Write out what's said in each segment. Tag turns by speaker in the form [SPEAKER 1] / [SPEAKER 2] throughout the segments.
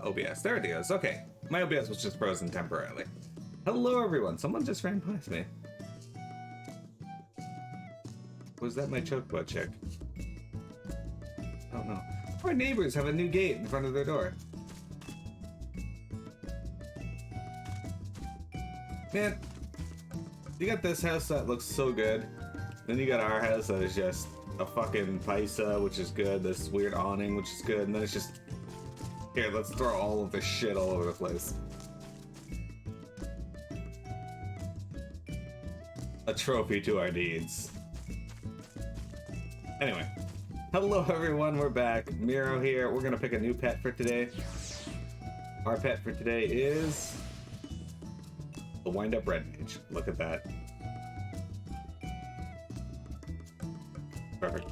[SPEAKER 1] OBS. There it is. Okay. My OBS was just frozen temporarily. Hello, everyone. Someone just ran past me. Was that my chocobo chick? I don't know. Our neighbors have a new gate in front of their door. Man, you got this house that looks so good. Then you got our house that is just a fucking paisa, which is good. This weird awning, which is good. And then it's just... Here, let's throw all of this shit all over the place. A trophy to our deeds. Anyway. Hello everyone, we're back. Miro here. We're gonna pick a new pet for today. Our pet for today is... the wind-up red mage. Look at that. Perfect.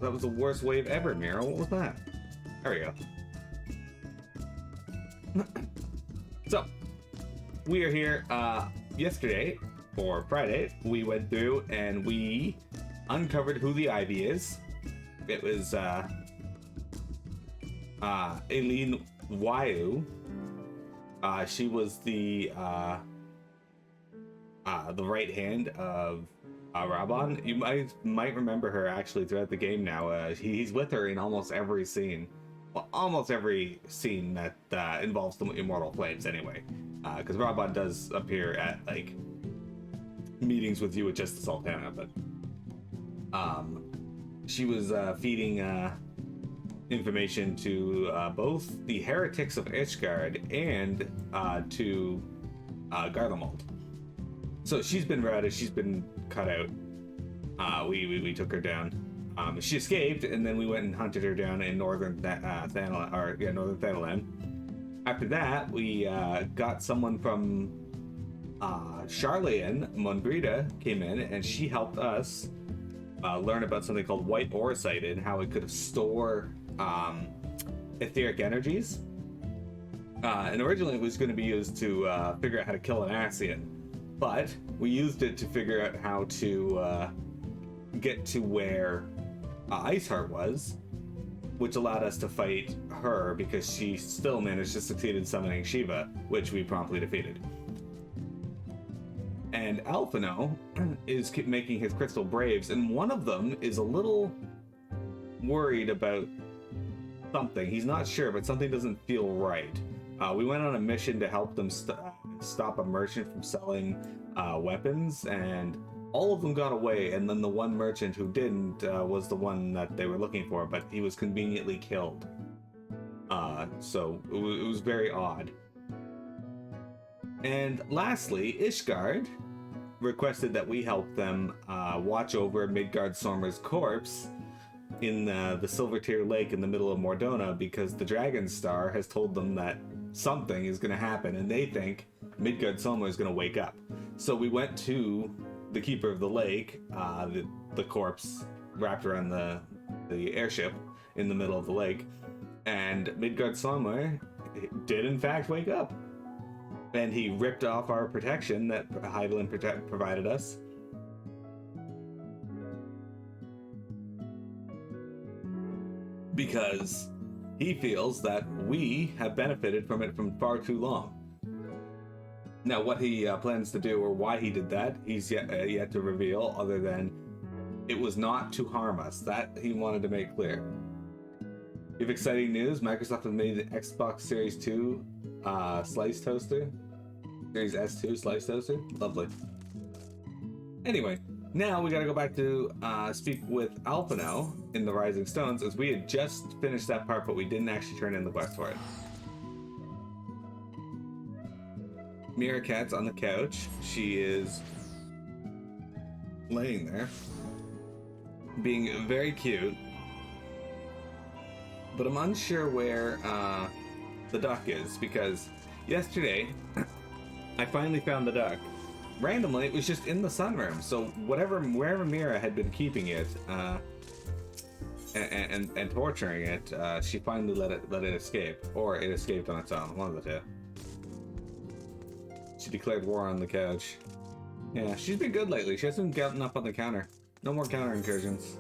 [SPEAKER 1] That was the worst wave ever, Miro. What was that? There we go. So, we are here. Yesterday, or Friday, we went through and we uncovered who the Ivy is. It was, Aileen Wayu. She was the right hand of Rabon. You might remember her actually throughout the game now. He's with her in almost every scene. Well, almost every scene that involves the Immortal Flames anyway. Because Rabon does appear at, like, meetings with you with just the Sultana, but... she was feeding information to both the heretics of Ishgard and to Garlemald. So she's been routed, she's been cut out. We took her down. She escaped, and then we went and hunted her down in northern Thanalan. After that, we got someone from Charlian, Moenbryda, came in, and she helped us learn about something called white orosite and how it could store etheric energies. And originally it was going to be used to figure out how to kill an Ascian, but we used it to figure out how to get to where Iceheart was, which allowed us to fight her because she still managed to succeed in summoning Shiva, which we promptly defeated. And Alphinaud is making his crystal braves, and one of them is a little worried about something. He's not sure, but something doesn't feel right. We went on a mission to help them stop a merchant from selling weapons, and all of them got away, and then the one merchant who didn't was the one that they were looking for, but he was conveniently killed. So it was very odd. And lastly, Ishgard requested that we help them watch over Midgard Sormer's corpse in the Silver Tear Lake in the middle of Mordona, because the Dragon Star has told them that something is going to happen, and they think Midgard Sormer is going to wake up. So we went to the Keeper of the Lake, the corpse wrapped around the airship in the middle of the lake, and Midgard Sormer did in fact wake up. And he ripped off our protection that Hyvelin provided us. Because he feels that we have benefited from it from far too long. Now, what he plans to do or why he did that, he's yet to reveal, other than it was not to harm us. That he wanted to make clear. We have exciting news. Microsoft has made the Xbox Series 2 slice toaster. Series S2 slice toaster. Lovely. Anyway, now we gotta go back to speak with Alphinaud in the Rising Stones, as we had just finished that part, but we didn't actually turn in the quest for it. Mira Cat's on the couch. She is laying there, being very cute. But I'm unsure where the duck is, because yesterday I finally found the duck. Randomly, it was just in the sunroom. So wherever Mira had been keeping it and torturing it, she finally let it escape, or it escaped on its own. One of the two. She declared war on the couch. Yeah, she's been good lately. She hasn't gotten up on the counter. No more counter incursions.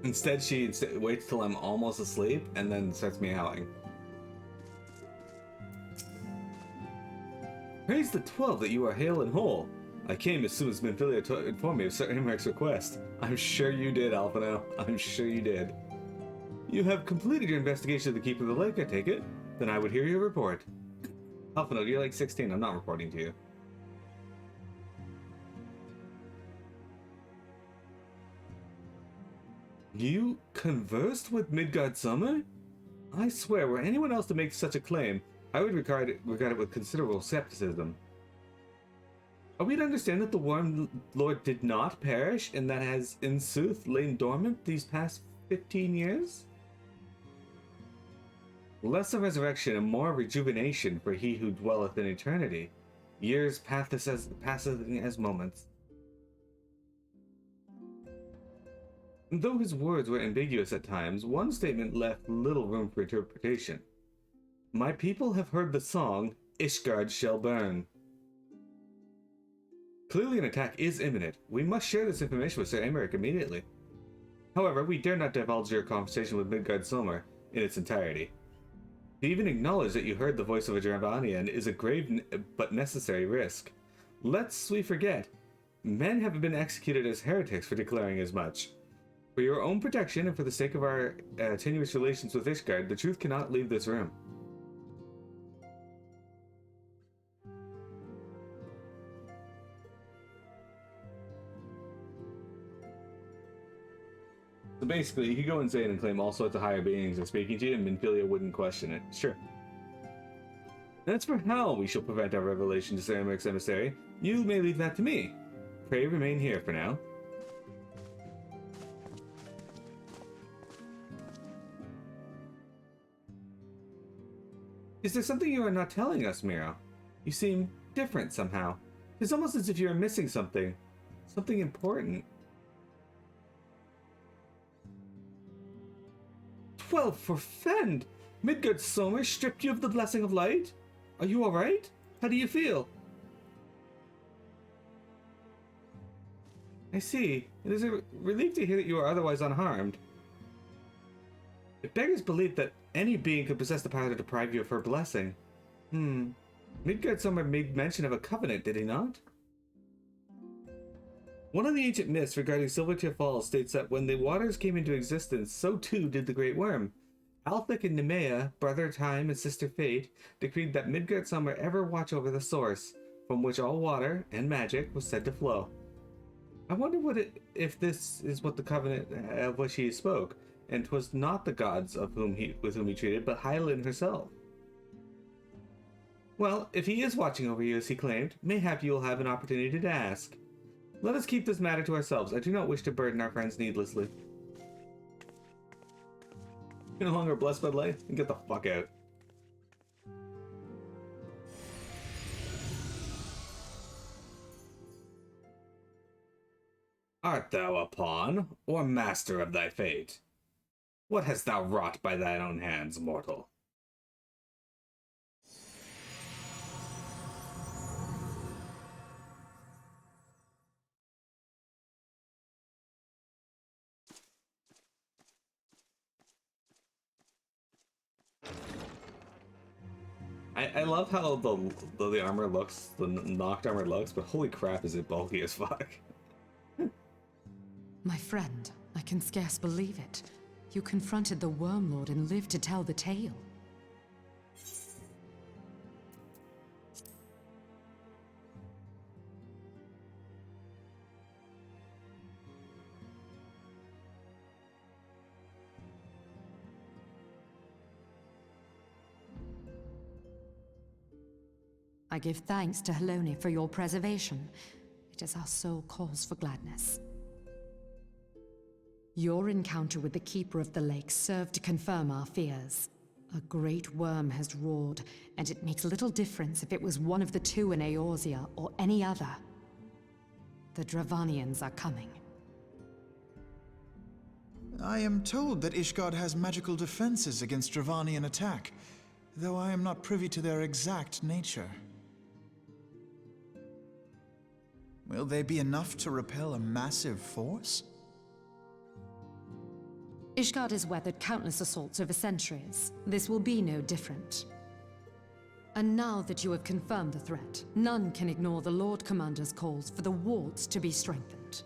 [SPEAKER 1] Instead, she waits till I'm almost asleep and then starts meowing. Praise the 12 that you are hale and whole. I came as soon as Moenbryda informed me of Sir Amaric's request. I'm sure you did, Alphinaud. I'm sure you did. You have completed your investigation of the Keeper of the Lake, I take it? Then I would hear your report. Alphinaud, you're like 16. I'm not reporting to you. You conversed with Midgard Summer? I swear, were anyone else to make such a claim, I would regard it with considerable skepticism. Are we to understand that the Worm Lord did not perish, and that has, in sooth, lain dormant these past 15 years? Less of resurrection and more rejuvenation for he who dwelleth in eternity. Years passeth as moments. Though his words were ambiguous at times, one statement left little room for interpretation. My people have heard the song, Ishgard shall burn. Clearly an attack is imminent. We must share this information with Sir Amaric immediately. However, we dare not divulge your conversation with Midgard Sommer in its entirety. To even acknowledge that you heard the voice of a Dravanian is a grave but necessary risk. Lest we forget, men have been executed as heretics for declaring as much. For your own protection and for the sake of our tenuous relations with Ishgard, the truth cannot leave this room. So basically, you could go insane and claim all sorts of higher beings are speaking to you, and Moenbryda wouldn't question it. Sure. As for how we shall prevent our revelation to Sir Amaric's emissary, you may leave that to me. Pray remain here for now. Is there something you are not telling us, Miro? You seem different somehow. It's almost as if you are missing something. Something important. 12 for Fend! Midgard Sommer stripped you of the blessing of light? Are you alright? How do you feel? I see. It is a relief to hear that you are otherwise unharmed. It beggars belief that any being could possess the power to deprive you of her blessing. Midgard Sommer made mention of a covenant, did he not? One of the ancient myths regarding Silvertear Falls states that when the waters came into existence, so too did the Great Worm. Alphic and Nemea, brother Time and sister Fate, decreed that Midgard Sommer ever watch over the source, from which all water and magic was said to flow. I wonder if this is what the covenant of which he spoke, and 'twas not the gods with whom he treated, but Hylian herself. Well, if he is watching over you as he claimed, mayhap you will have an opportunity to ask. Let us keep this matter to ourselves. I do not wish to burden our friends needlessly. You're no longer blessed by light? And get the fuck out. Art thou a pawn, or master of thy fate? What hast thou wrought by thine own hands, mortal? I love how the armor looks, the knocked armor looks, but holy crap is it bulky as fuck.
[SPEAKER 2] My friend, I can scarce believe it. You confronted the Worm Lord and lived to tell the tale. I give thanks to Helone for your preservation. It is our sole cause for gladness. Your encounter with the Keeper of the Lake served to confirm our fears. A great worm has roared, and it makes little difference if it was one of the two in Eorzea or any other. The Dravanians are coming.
[SPEAKER 3] I am told that Ishgard has magical defenses against Dravanian attack, though I am not privy to their exact nature. Will they be enough to repel a massive force?
[SPEAKER 2] Ishgard has weathered countless assaults over centuries. This will be no different. And now that you have confirmed the threat, none can ignore the Lord Commander's calls for the wards to be strengthened.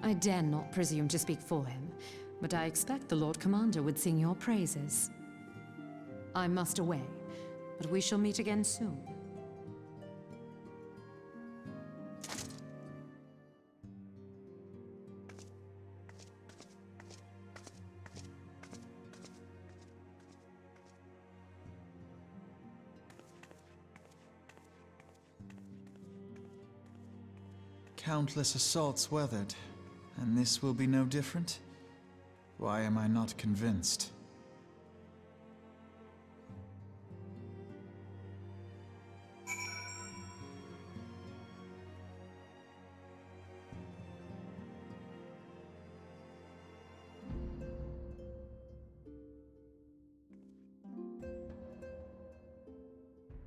[SPEAKER 2] I dare not presume to speak for him, but I expect the Lord Commander would sing your praises. I must away, but we shall meet again soon.
[SPEAKER 3] Countless assaults weathered, and this will be no different? Why am I not convinced?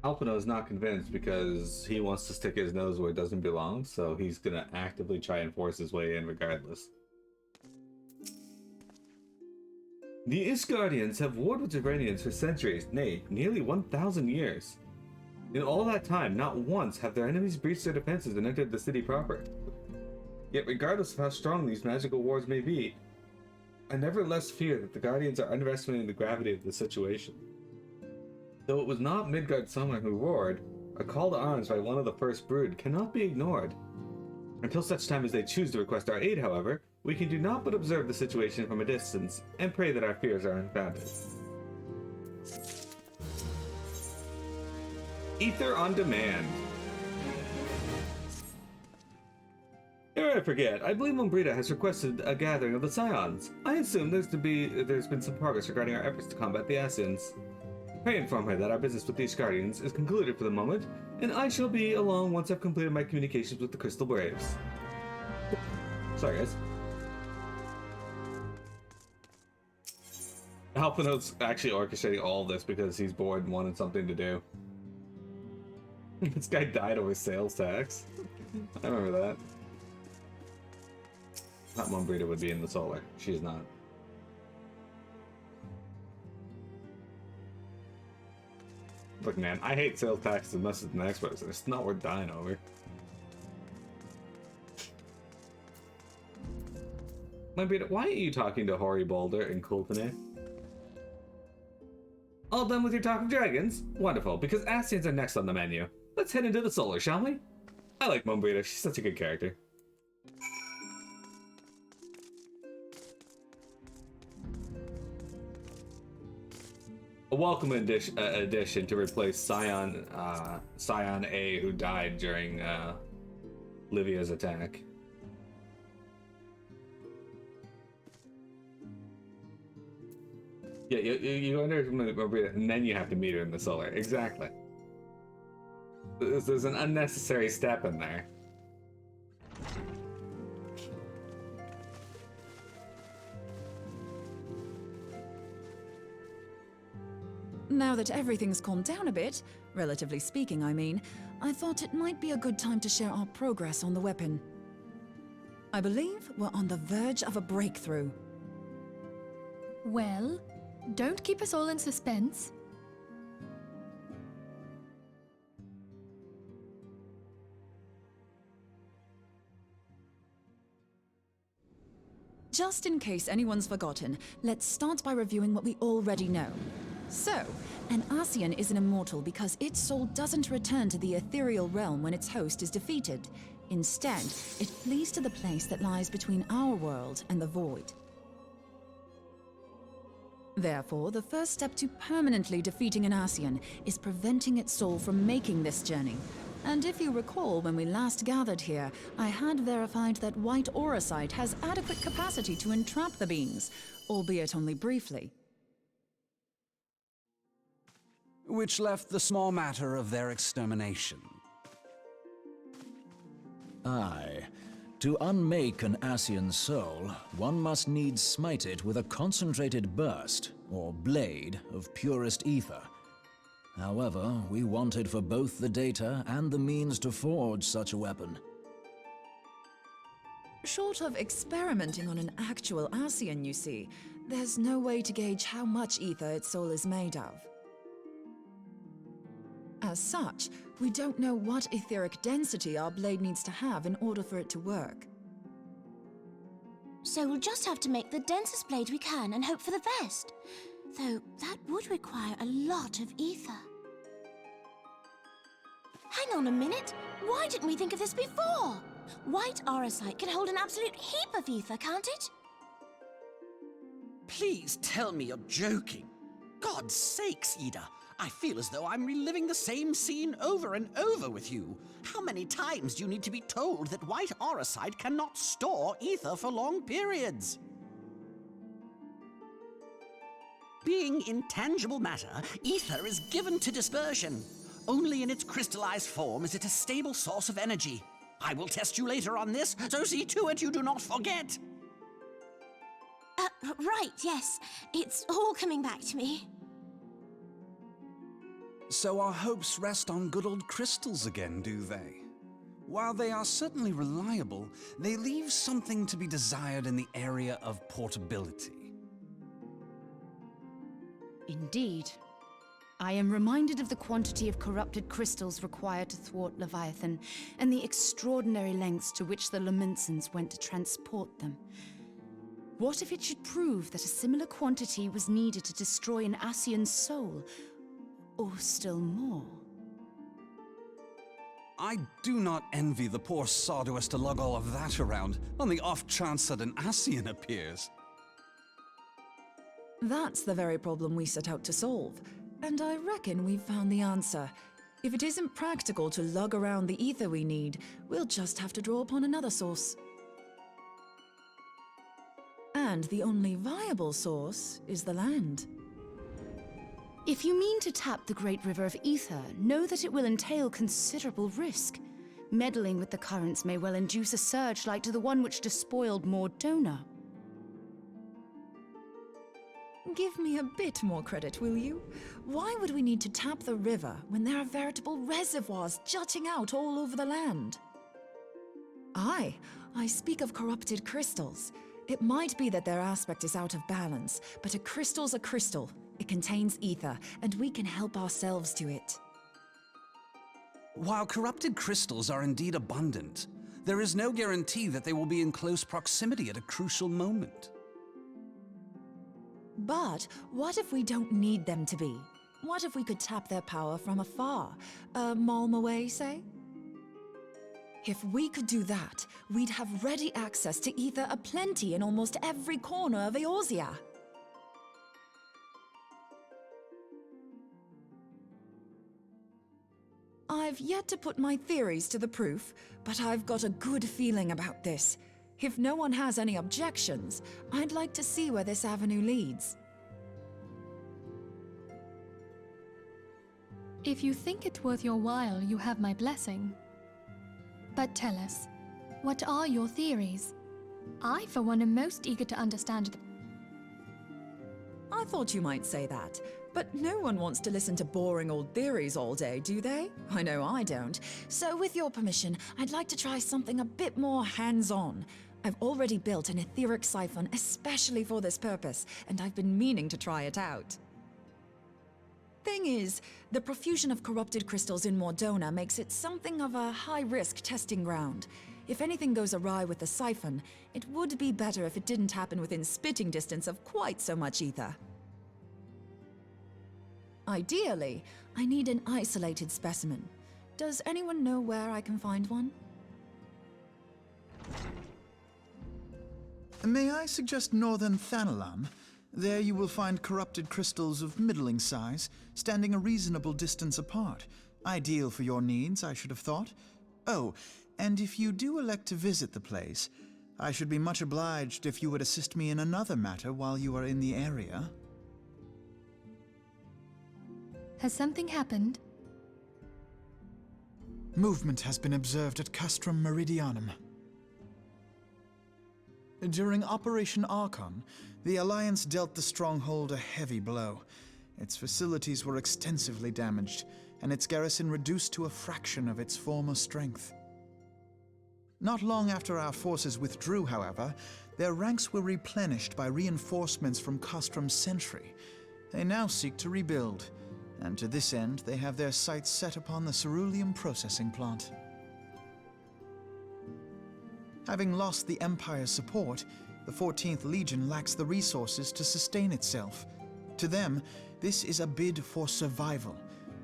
[SPEAKER 1] Alphinaud is not convinced because he wants to stick his nose where it doesn't belong, so he's gonna actively try and force his way in regardless. The Ishgardians have warred with Drevanians for centuries, nay, nearly 1,000 years. In all that time, not once have their enemies breached their defenses and entered the city proper. Yet regardless of how strong these magical wars may be, I nevertheless fear that the Guardians are underestimating the gravity of the situation. Though it was not Midgard Summer who roared, a call to arms by one of the First Brood cannot be ignored. Until such time as they choose to request our aid, however, we can do naught but observe the situation from a distance and pray that our fears are unfounded. Aether on demand. Ere I forget, I believe Moenbryda has requested a gathering of the Scions. I assume there's been some progress regarding our efforts to combat the Ascians. Pray inform her that our business with these Guardians is concluded for the moment, and I shall be along once I've completed my communications with the Crystal Braves. Sorry, guys. Alphinaud's actually orchestrating all of this because he's bored and wanted something to do. This guy died over sales tax. I remember that. Not Moenbryda would be in the solar. She is not. Look, man, I hate sales taxes as much as the next person. It's not worth dying over. Moenbryda, why are you talking to Hoary Boulder and Kultane? All done with your talk of dragons? Wonderful, because Ascians are next on the menu. Let's head into the solar, shall we? I like Moenbryda. She's such a good character. A welcome addition to replace Scion A, who died during Livia's attack. Yeah, you go under Moenbryda, and then you have to meet her in the solar. Exactly. There's an unnecessary step in there.
[SPEAKER 4] Now that everything's calmed down a bit, relatively speaking I mean, I thought it might be a good time to share our progress on the weapon. I believe we're on the verge of a breakthrough.
[SPEAKER 5] Well, don't keep us all in suspense.
[SPEAKER 4] Just in case anyone's forgotten, let's start by reviewing what we already know. So, an Ascian is an immortal because its soul doesn't return to the ethereal realm when its host is defeated. Instead, it flees to the place that lies between our world and the void. Therefore, the first step to permanently defeating an Ascian is preventing its soul from making this journey. And if you recall, when we last gathered here, I had verified that white auracite has adequate capacity to entrap the beings, albeit only briefly.
[SPEAKER 6] Which left the small matter of their extermination.
[SPEAKER 7] Aye. To unmake an Ascian soul, one must needs smite it with a concentrated burst, or blade, of purest ether. However, we wanted for both the data and the means to forge such a weapon.
[SPEAKER 4] Short of experimenting on an actual Ascian, you see, there's no way to gauge how much ether its soul is made of. As such, we don't know what etheric density our blade needs to have in order for it to work.
[SPEAKER 8] So we'll just have to make the densest blade we can and hope for the best. Though that would require a lot of ether. Hang on a minute. Why didn't we think of this before? White auracite can hold an absolute heap of ether, can't it?
[SPEAKER 9] Please tell me you're joking. God's sakes, Ida. I feel as though I'm reliving the same scene over and over with you. How many times do you need to be told that white auracite cannot store ether for long periods? Being intangible matter, ether is given to dispersion. Only in its crystallized form is it a stable source of energy. I will test you later on this, so see to it you do not forget.
[SPEAKER 8] Right, yes. It's all coming back to me.
[SPEAKER 6] So our hopes rest on good old crystals again, do they? While they are certainly reliable, they leave something to be desired in the area of portability.
[SPEAKER 10] Indeed. I am reminded of the quantity of corrupted crystals required to thwart Leviathan, and the extraordinary lengths to which the Lamentsons went to transport them. What if it should prove that a similar quantity was needed to destroy an Ascian's soul? Or still more?
[SPEAKER 6] I do not envy the poor sod who has to lug all of that around, on the off chance that an Ascian appears.
[SPEAKER 4] That's the very problem we set out to solve, and I reckon we've found the answer. If it isn't practical to lug around the ether we need, we'll just have to draw upon another source. And the only viable source is the land.
[SPEAKER 10] If you mean to tap the Great River of Aether, know that it will entail considerable risk. Meddling with the currents may well induce a surge like to the one which despoiled Moenbryda.
[SPEAKER 4] Give me a bit more credit, will you? Why would we need to tap the river when there are veritable reservoirs jutting out all over the land? Aye, I speak of corrupted crystals. It might be that their aspect is out of balance, but a crystal's a crystal. It contains ether, and we can help ourselves to it.
[SPEAKER 6] While corrupted crystals are indeed abundant, there is no guarantee that they will be in close proximity at a crucial moment.
[SPEAKER 4] But what if we don't need them to be? What if we could tap their power from afar? A malm away, say? If we could do that, we'd have ready access to ether aplenty in almost every corner of Eorzea. I've yet to put my theories to the proof, but I've got a good feeling about this. If no one has any objections, I'd like to see where this avenue leads.
[SPEAKER 5] If you think it worth your while, you have my blessing. But tell us, what are your theories? I, for one, am most eager to understand the...
[SPEAKER 4] I thought you might say that, but no one wants to listen to boring old theories all day, do they? I know I don't. So with your permission, I'd like to try something a bit more hands-on. I've already built an etheric siphon especially for this purpose, and I've been meaning to try it out. Thing is, the profusion of corrupted crystals in Moenbryda makes it something of a high-risk testing ground. If anything goes awry with the siphon, it would be better if it didn't happen within spitting distance of quite so much ether. Ideally, I need an isolated specimen. Does anyone know where I can find one?
[SPEAKER 3] May I suggest northern Thanalan? There you will find corrupted crystals of middling size, standing a reasonable distance apart. Ideal for your needs, I should have thought. Oh, and if you do elect to visit the place, I should be much obliged if you would assist me in another matter while you are in the area.
[SPEAKER 5] Has something happened?
[SPEAKER 3] Movement has been observed at Castrum Meridianum. During Operation Archon, the Alliance dealt the stronghold a heavy blow. Its facilities were extensively damaged, and its garrison reduced to a fraction of its former strength. Not long after our forces withdrew, however, their ranks were replenished by reinforcements from Kostrom's sentry. They now seek to rebuild, and to this end they have their sights set upon the ceruleum processing plant. Having lost the Empire's support, the 14th Legion lacks the resources to sustain itself. To them, this is a bid for survival,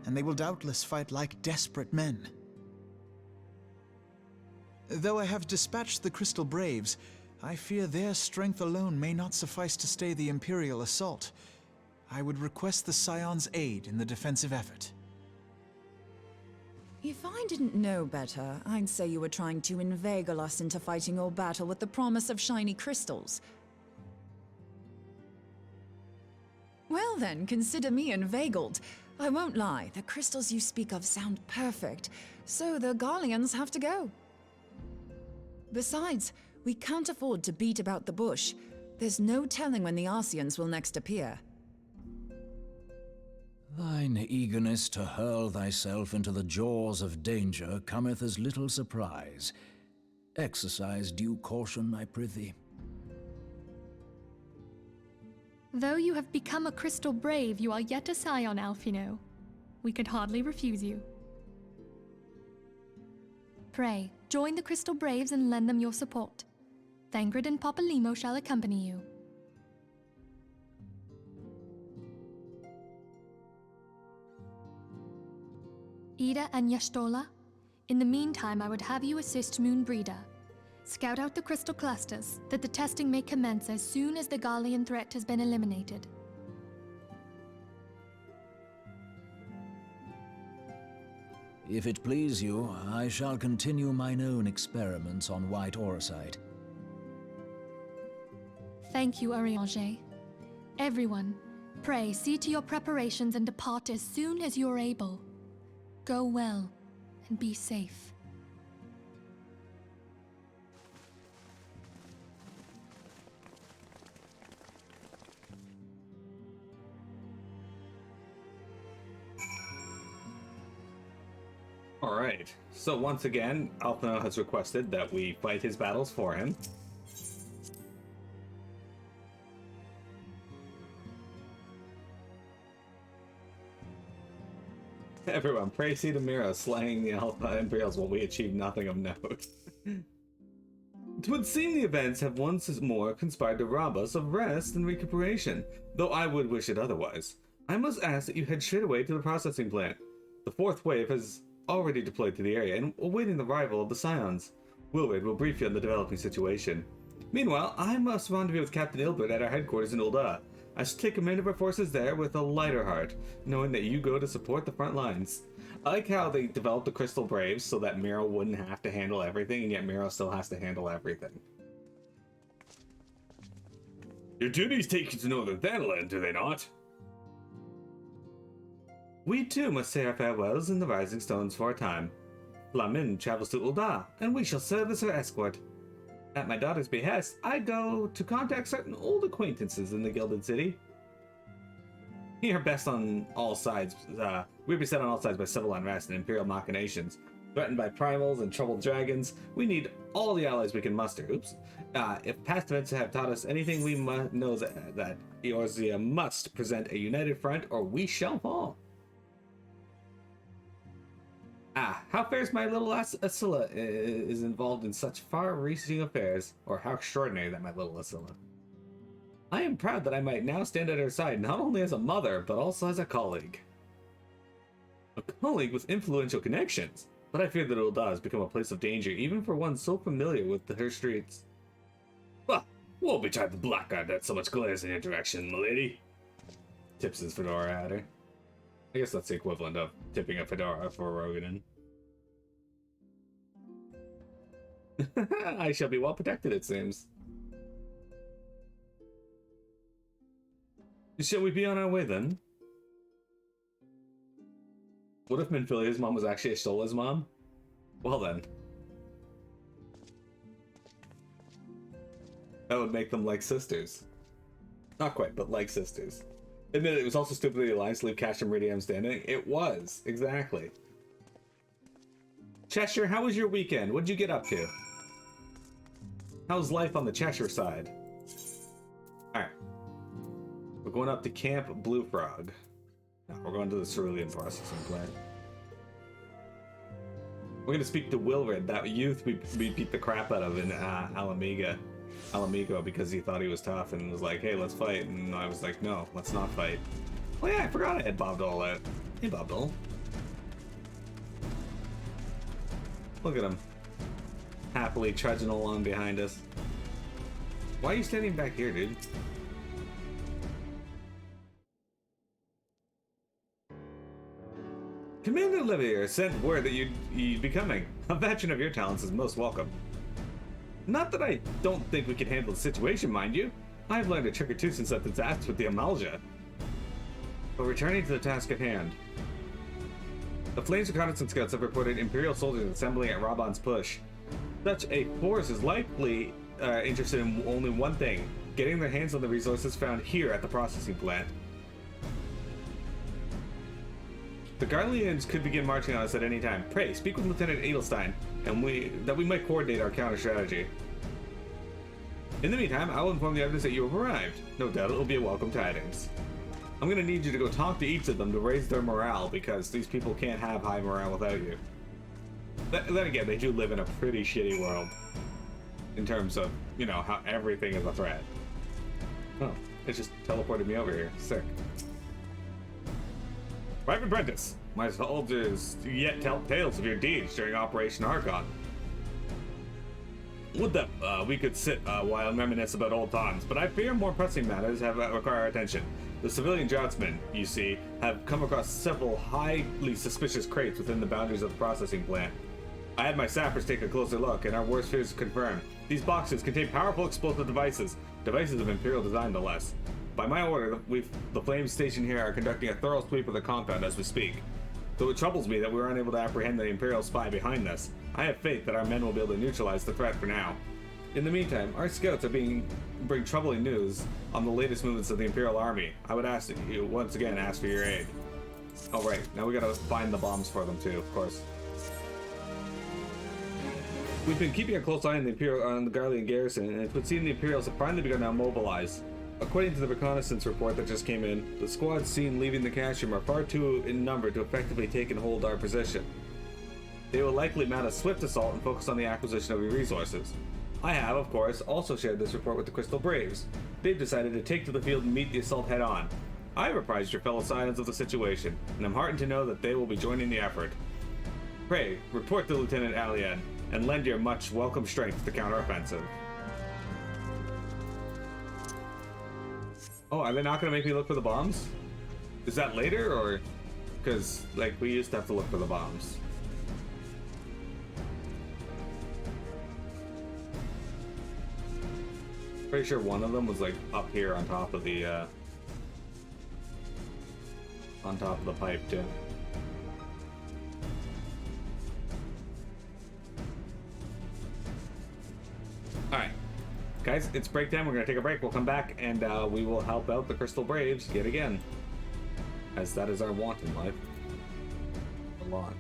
[SPEAKER 3] and they will doubtless fight like desperate men. Though I have dispatched the Crystal Braves, I fear their strength alone may not suffice to stay the Imperial assault. I would request the Scion's aid in the defensive effort.
[SPEAKER 4] If I didn't know better, I'd say you were trying to inveigle us into fighting your battle with the promise of shiny crystals. Well then, consider me inveigled. I won't lie, the crystals you speak of sound perfect, so the Garleans have to go. Besides, we can't afford to beat about the bush. There's no telling when the Arsians will next appear.
[SPEAKER 7] Thine eagerness to hurl thyself into the jaws of danger cometh as little surprise. Exercise due caution, I prithee.
[SPEAKER 5] Though you have become a Crystal Brave, you are yet a Scion, Alphinaud. We could hardly refuse you. Pray, join the Crystal Braves and lend them your support. Thangred and Papalymo shall accompany you. Ida and Y'shtola, in the meantime I would have you assist Moenbryda. Scout out the crystal clusters, that the testing may commence as soon as the Garlean threat has been eliminated.
[SPEAKER 7] If it please you, I shall continue mine own experiments on white auricite.
[SPEAKER 5] Thank you, Urianger. Everyone, pray see to your preparations and depart as soon as you are able. Go well, and be safe.
[SPEAKER 1] Alright, so once again, Alphinaud has requested that we fight his battles for him. Everyone, pray see to Mira slaying the Alpha Imperials while we achieve nothing of note. It would seem the events have once more conspired to rob us of rest and recuperation, though I would wish it otherwise. I must ask that you head straight away to the processing plant. The fourth wave has already deployed to the area and awaiting the arrival of the Scions. Wilred will brief you on the developing situation. Meanwhile, I must rendezvous with Captain Ilbert at our headquarters in Ul'dah. I should take command of our forces there with a lighter heart, knowing that you go to support the front lines. I like how they developed the Crystal Braves so that Miro wouldn't have to handle everything, and yet Miro still has to handle everything. Your duties take you to Northern Thanalan, do they not? We too must say our farewells in the Rising Stones for a time. Flamin travels to Ul'dah, and we shall serve as her escort. At my daughter's behest, I go to contact certain old acquaintances in the Gilded City. We are best on all sides. We're beset on all sides by civil unrest and imperial machinations. Threatened by primals and troubled dragons, we need all the allies we can muster. If past events have taught us anything, we know that Eorzea must present a united front, or we shall fall. How fares my little Asilla is involved in such far-reaching affairs, or how extraordinary that my little Asilla. I am proud that I might now stand at her side, not only as a mother, but also as a colleague. A colleague with influential connections, but I fear that Ul'dah has become a place of danger, even for one so familiar with her streets. Well, woe betide the blackguard that so much glares in your direction, milady. Tips his fedora at her. I guess that's the equivalent of tipping a fedora for Roganin. I shall be well protected, it seems. Shall we be on our way then? What if Minfilia's mom was actually Ashtola's mom? Well then. That would make them like sisters. Not quite, but like sisters. Admit it was also stupidly aligned to leave Cash and Meridian standing. It was, exactly. Cheshire, how was your weekend? What'd you get up to? How's life on the Cheshire side? Alright. We're going up to Camp Blue Frog. No, we're going to the cerulean processing plant. We're going to speak to Wilred, that youth we beat the crap out of in Alamigo, because he thought he was tough and was like, hey, let's fight. And I was like, no, let's not fight. Oh yeah, I forgot I had Bobdol out. Hey, Bobdol. Look at him. Happily trudging along behind us. Why are you standing back here, dude? Commander Olivier sent word that you'd be coming. A veteran of your talents is most welcome. Not that I don't think we can handle the situation, mind you. I've learned a trick or two since I've been tasked with the Amalja. But returning to the task at hand. The Flames Reconnaissance Scouts have reported Imperial soldiers assembling at Raban's Push. Such a force is likely interested in only one thing, getting their hands on the resources found here at the processing plant. The Garleans could begin marching on us at any time. Pray, speak with Lieutenant Edelstein, and we might coordinate our counter strategy. In the meantime, I will inform the others that you have arrived. No doubt it will be a welcome tidings. I'm going to need you to go talk to each of them to raise their morale, because these people can't have high morale without you. Then again, they do live in a pretty shitty world. In terms of, you know, how everything is a threat. Oh, it just teleported me over here. Sick. Private Prentice, my soldiers yet tell tales of your deeds during Operation Archon. Would that we could sit while and reminisce about old times, but I fear more pressing matters have require our attention. The civilian joutsmen, you see, have come across several highly suspicious crates within the boundaries of the processing plant. I had my sappers take a closer look, and our worst fears confirmed. These boxes contain powerful explosive devices of Imperial design no less. By my order, the Flames stationed here are conducting a thorough sweep of the compound as we speak. Though it troubles me that we were unable to apprehend the Imperial spy behind this, I have faith that our men will be able to neutralize the threat for now. In the meantime, our scouts are bring troubling news on the latest movements of the Imperial Army. I would ask that you once again ask for your aid. Oh right, now we gotta find the bombs for them too, of course. We've been keeping a close eye on the Garlean garrison, and it would seem the Imperials have finally begun to mobilize. According to the reconnaissance report that just came in, the squads seen leaving the cash room are far too in number to effectively take and hold our position. They will likely mount a swift assault and focus on the acquisition of your resources. I have, of course, also shared this report with the Crystal Braves. They've decided to take to the field and meet the assault head on. I have apprised your fellow Scions of the situation, and I'm heartened to know that they will be joining the effort. Pray, report to Lieutenant Alien, and lend your much welcome strength to counteroffensive. Oh, are they not going to make me look for the bombs? Is that later, or... Because, like, we used to have to look for the bombs. Pretty sure one of them was, like, up here on top of the, pipe, too. Alright. Guys, it's break time. We're going to take a break. We'll come back and we will help out the Crystal Braves yet again. As that is our want in life. A lot.